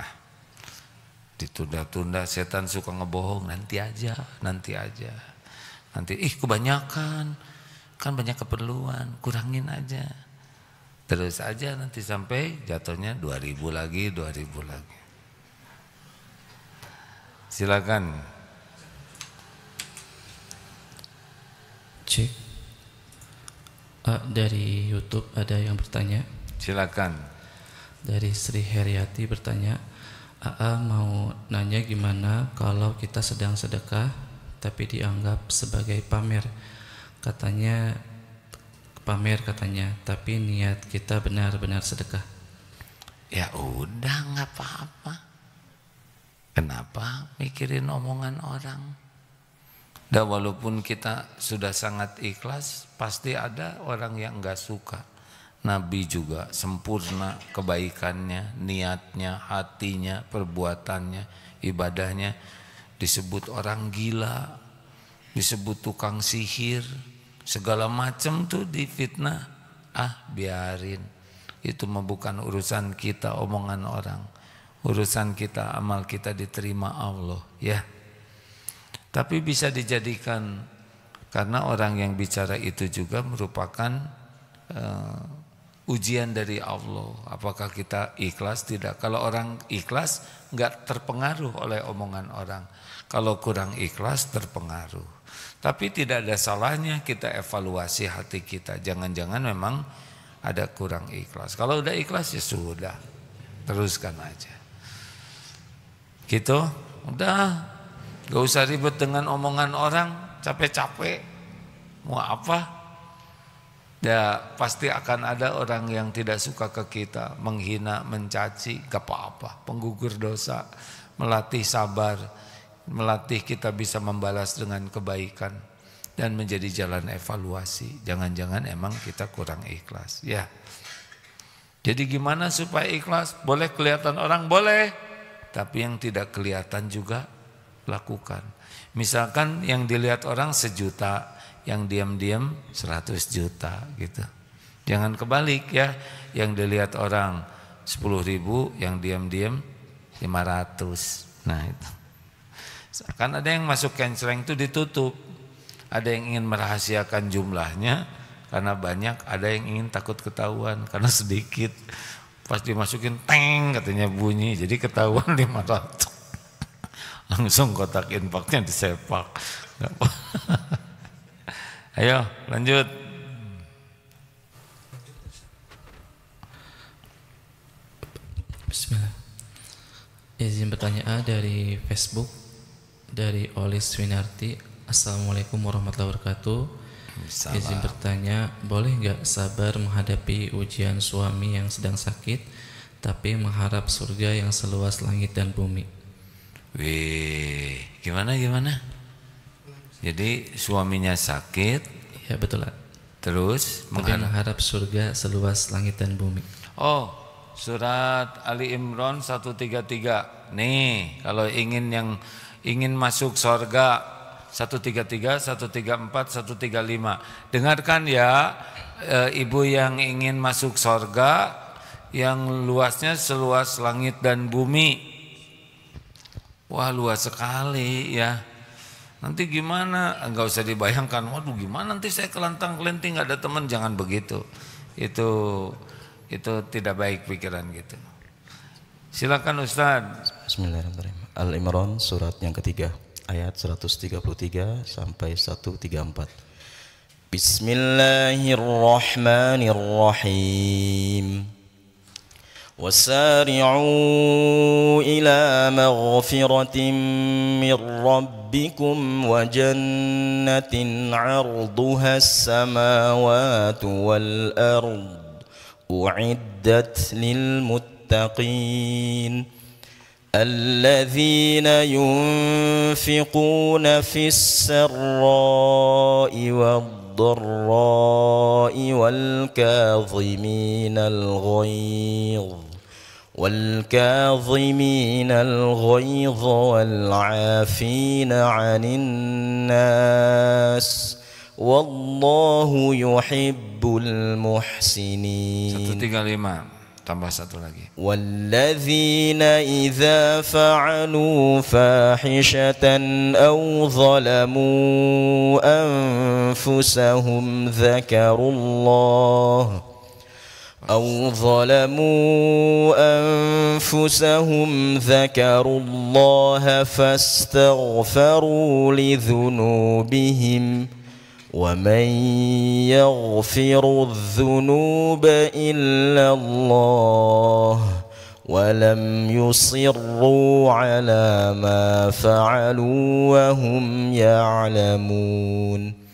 ditunda-tunda, setan suka ngebohong, nanti aja nanti kebanyakan kan banyak keperluan, kurangin aja terus aja nanti sampai jatuhnya 2000 lagi. Silakan.
Cek. Dari YouTube ada yang bertanya.
Silakan.
Dari Sri Heriati bertanya, AA mau nanya gimana kalau kita sedang sedekah tapi dianggap sebagai pamer. Katanya tapi niat kita benar-benar sedekah.
Ya udah nggak apa-apa. Kenapa mikirin omongan orang? Dan walaupun kita sudah sangat ikhlas, pasti ada orang yang nggak suka. Nabi juga sempurna kebaikannya, niatnya, hatinya, perbuatannya, ibadahnya. Disebut orang gila, disebut tukang sihir, segala macam tuh difitnah. Biarin, itu mah bukan urusan kita omongan orang. Urusan kita, amal kita diterima Allah ya. Tapi bisa dijadikan, karena orang yang bicara itu juga merupakan ujian dari Allah. Apakah kita ikhlas? Tidak. Kalau orang ikhlas nggak terpengaruh oleh omongan orang. Kalau kurang ikhlas terpengaruh. Tapi tidak ada salahnya kita evaluasi hati kita. Jangan-jangan memang ada kurang ikhlas. Kalau udah ikhlas ya sudah, teruskan aja. Gitu, udah, gak usah ribet dengan omongan orang, capek-capek. Mau apa? Ya pasti akan ada orang yang tidak suka ke kita, menghina, mencaci, gak apa-apa. Penggugur dosa, melatih sabar, melatih kita bisa membalas dengan kebaikan dan menjadi jalan evaluasi. Jangan-jangan emang kita kurang ikhlas, ya. Jadi gimana supaya ikhlas? Boleh kelihatan orang, boleh, tapi yang tidak kelihatan juga lakukan. Misalkan yang dilihat orang 1 juta, yang diam-diam 100 juta gitu. Jangan kebalik ya, yang dilihat orang 10.000, yang diam-diam 500. Nah itu. Kan ada yang masuk canceleng itu ditutup. Ada yang ingin merahasiakan jumlahnya karena banyak, ada yang ingin takut ketahuan karena sedikit. Pas dimasukin teng katanya bunyi, jadi ketahuan 500. Langsung kotak infaknya disepak. Ayo lanjut.
Bismillah. Izin pertanyaan dari Facebook dari Olis Winarti. Assalamualaikum warahmatullahi wabarakatuh. Izin bertanya, boleh nggak sabar menghadapi ujian suami yang sedang sakit, tapi mengharap surga yang seluas langit dan bumi?
Wih, gimana? Jadi suaminya sakit,
ya betul lah.
Terus
mengharap surga seluas langit dan bumi.
Oh, surat Ali Imran 133. Nih, kalau ingin masuk surga 133, 134, 135. Dengarkan ya, ibu yang ingin masuk surga yang luasnya seluas langit dan bumi. Wah, luas sekali ya. Nanti gimana? Enggak usah dibayangkan. Waduh, gimana nanti saya kelantang-kelinting nggak ada teman? Jangan begitu. Itu tidak baik pikiran gitu. Silakan Ustaz.
Bismillahirrahmanirrahim. Al-Imran surat yang ketiga ayat 133 sampai 134. Bismillahirrahmanirrahim. وسارعوا إلى مغفرة من ربكم وجنة عرضها السماوات والأرض أعدت للمتقين الذين ينفقون في السراء والضراء والكاظمين الغيظ والعافين عن الناس والله يحب المحسنين.
135 tambah satu lagi.
والذين إذا فعلوا فاحشة أو ظلموا أنفسهم ذكروا الله فاستغفروا لذنوبهم ومن يغفر الذنوب إلا الله ولم يصروا على ما فعلوا وهم يعلمون.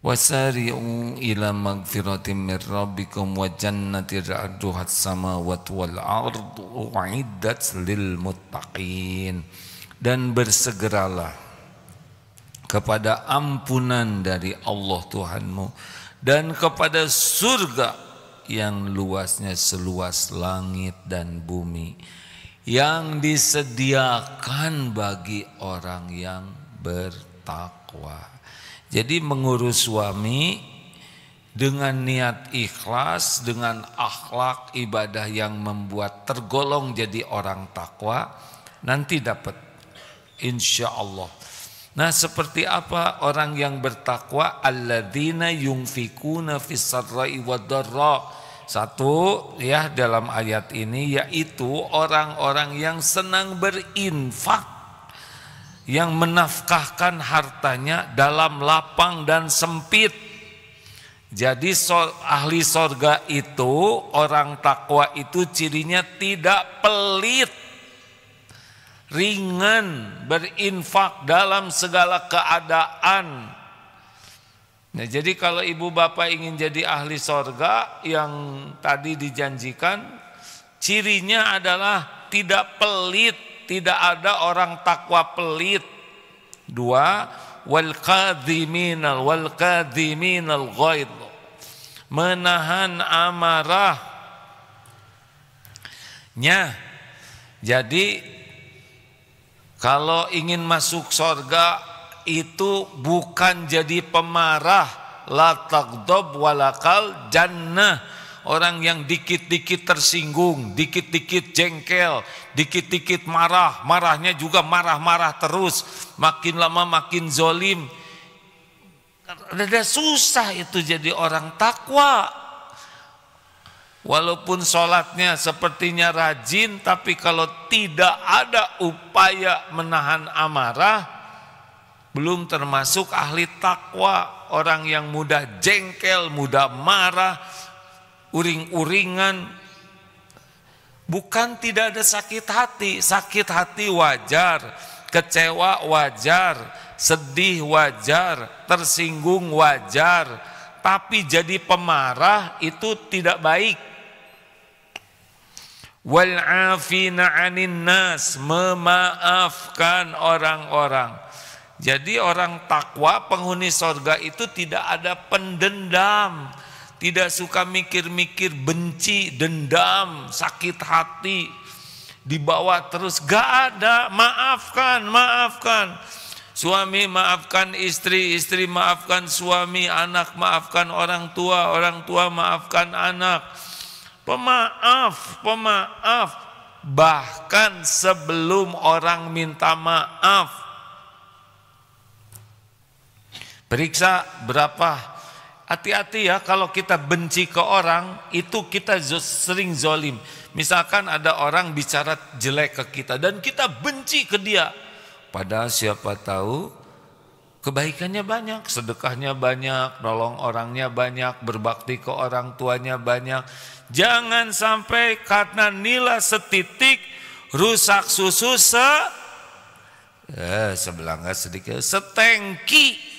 Wasari'u ila magfiratin min rabbikum wa jannatin 'arduha as-samawati wal ardu u'iddat lil muttaqin. Dan bersegeralah kepada ampunan dari Allah Tuhanmu dan kepada surga yang luasnya seluas langit dan bumi, yang disediakan bagi orang yang bertakwa. Jadi mengurus suami dengan niat ikhlas, dengan akhlak ibadah yang membuat tergolong jadi orang takwa, nanti dapat insya Allah. Nah, seperti apa orang yang bertakwa? Alladzina yunfikuna fis sarra'i wad-dharra. Satu ya dalam ayat ini yaitu orang-orang yang senang berinfak, yang menafkahkan hartanya dalam lapang dan sempit. Jadi ahli sorga itu, orang takwa itu cirinya tidak pelit, ringan berinfak dalam segala keadaan. Nah, jadi kalau ibu bapak ingin jadi ahli sorga yang tadi dijanjikan, cirinya adalah tidak pelit, tidak ada orang takwa pelit. Dua, wal kadhiminal ghaidh, menahan amarahnya. Jadi kalau ingin masuk sorga itu bukan jadi pemarah, la taghdab walakal jannah. Orang yang dikit-dikit tersinggung, dikit-dikit jengkel, dikit-dikit marah, marahnya juga marah-marah terus, makin lama makin zolim. Ada susah itu jadi orang takwa. Walaupun sholatnya sepertinya rajin, tapi kalau tidak ada upaya menahan amarah, belum termasuk ahli takwa. Orang yang mudah jengkel, mudah marah, uring-uringan. Bukan tidak ada sakit hati wajar, kecewa wajar, sedih wajar, tersinggung wajar, tapi jadi pemarah itu tidak baik. Wal 'afina 'anin nas, memaafkan orang-orang. Jadi orang takwa, penghuni sorga itu tidak ada pendendam, tidak suka mikir-mikir benci, dendam, sakit hati, dibawa terus, gak ada. Maafkan. Suami maafkan istri, istri maafkan suami, anak maafkan orang tua maafkan anak. Pemaaf, bahkan sebelum orang minta maaf. Periksa berapa, hati-hati ya kalau kita benci ke orang, itu kita sering zolim. Misalkan ada orang bicara jelek ke kita dan kita benci ke dia, padahal siapa tahu kebaikannya banyak, sedekahnya banyak, nolong orangnya banyak, berbakti ke orang tuanya banyak. Jangan sampai karena nilai setitik rusak susu sebelangga sedikit setengki.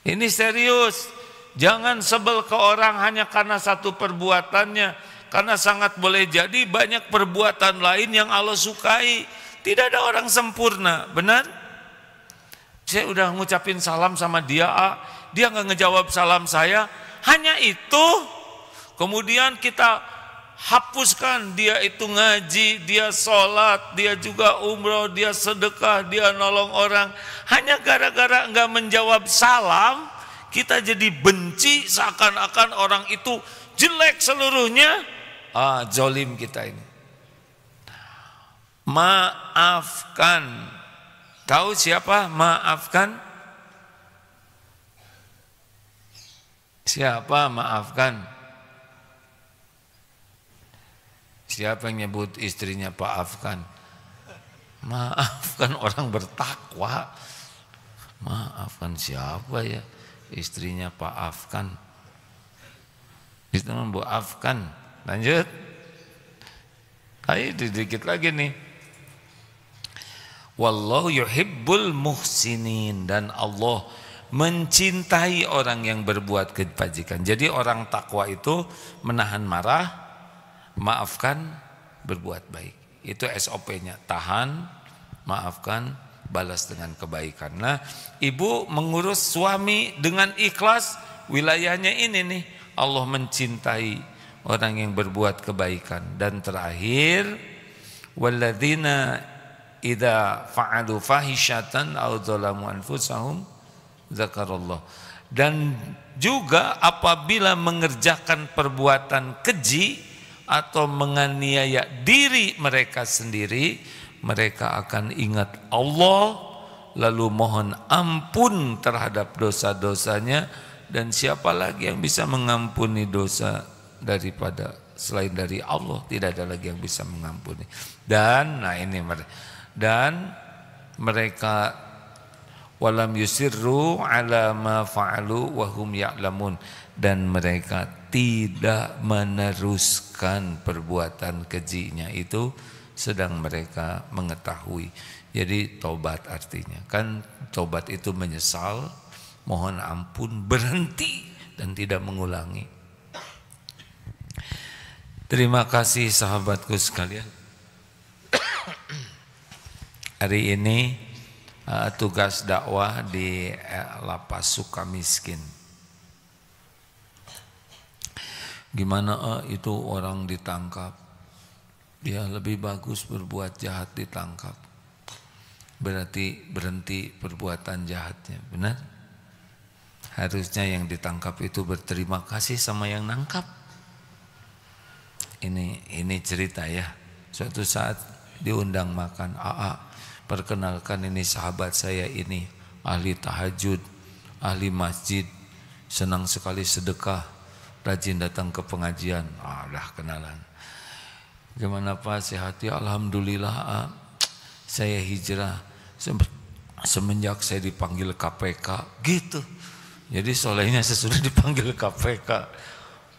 Ini serius. Jangan sebel ke orang hanya karena satu perbuatannya, karena sangat boleh jadi banyak perbuatan lain yang Allah sukai. Tidak ada orang sempurna, benar? Saya udah ngucapin salam sama dia, dia nggak ngejawab salam saya, hanya itu. Kemudian kita hapuskan dia itu ngaji, dia sholat, dia juga umroh, dia sedekah, dia nolong orang. Hanya gara-gara nggak menjawab salam, kita jadi benci seakan-akan orang itu jelek seluruhnya. Zolim kita ini. Maafkan. Tahu siapa maafkan? Siapa maafkan? Siapa yang nyebut istrinya Pak Afkan? Maafkan orang bertakwa. Maafkan siapa ya? Istrinya Pak Afkan. Itu Bu Afkan. Lanjut. Ayo dikit lagi nih. Wallahu yuhibbul muhsinin, dan Allah mencintai orang yang berbuat kebajikan. Jadi orang takwa itu menahan marah, maafkan, berbuat baik. Itu SOP-nya. Tahan, maafkan, balas dengan kebaikan. Nah, ibu mengurus suami dengan ikhlas, wilayahnya ini nih. Allah mencintai orang yang berbuat kebaikan. Dan terakhir, walladzina idza fa'alu fahishatan aw dzalamu anfusahum dzakarallah. Dan juga apabila mengerjakan perbuatan keji atau menganiaya diri mereka sendiri, mereka akan ingat Allah, lalu mohon ampun terhadap dosa-dosanya, dan siapa lagi yang bisa mengampuni dosa daripada selain dari Allah? Tidak ada lagi yang bisa mengampuni. Dan mereka walam yusirru ala ma fa'alu wa hum ya'lamun, dan mereka tidak meneruskan perbuatan kejinya itu sedang mereka mengetahui. Jadi tobat artinya kan, tobat itu menyesal, mohon ampun, berhenti dan tidak mengulangi. Terima kasih sahabatku sekalian. Hari ini tugas dakwah di Lapas Sukamiskin. Gimana itu orang ditangkap? Ya lebih bagus berbuat jahat ditangkap. Berarti berhenti perbuatan jahatnya, benar? Harusnya yang ditangkap itu berterima kasih sama yang nangkap. Ini cerita ya. Suatu saat diundang makan, perkenalkan ini sahabat saya ini, ahli tahajud, ahli masjid, senang sekali sedekah, rajin datang ke pengajian. Dah kenalan. Gimana Pak, sehat ya? Alhamdulillah, saya hijrah semenjak saya dipanggil KPK, gitu. Jadi solehnya sesudah dipanggil KPK,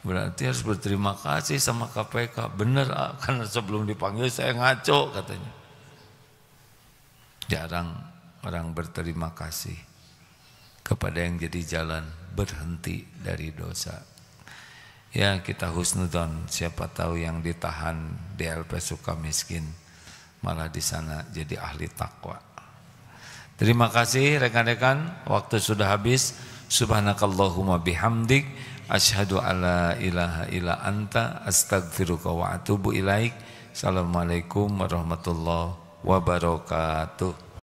berarti harus berterima kasih sama KPK. Bener, karena sebelum dipanggil saya ngaco katanya. Jarang orang berterima kasih kepada yang jadi jalan berhenti dari dosa. Ya kita husnudzon, siapa tahu yang ditahan di LP Sukamiskin malah di sana jadi ahli takwa. Terima kasih rekan-rekan, waktu sudah habis. Subhanakallahumma bihamdik, asyhadu alla ilaha illa anta, astaghfiruka wa atubu ilaik. Assalamualaikum warahmatullahi wabarakatuh.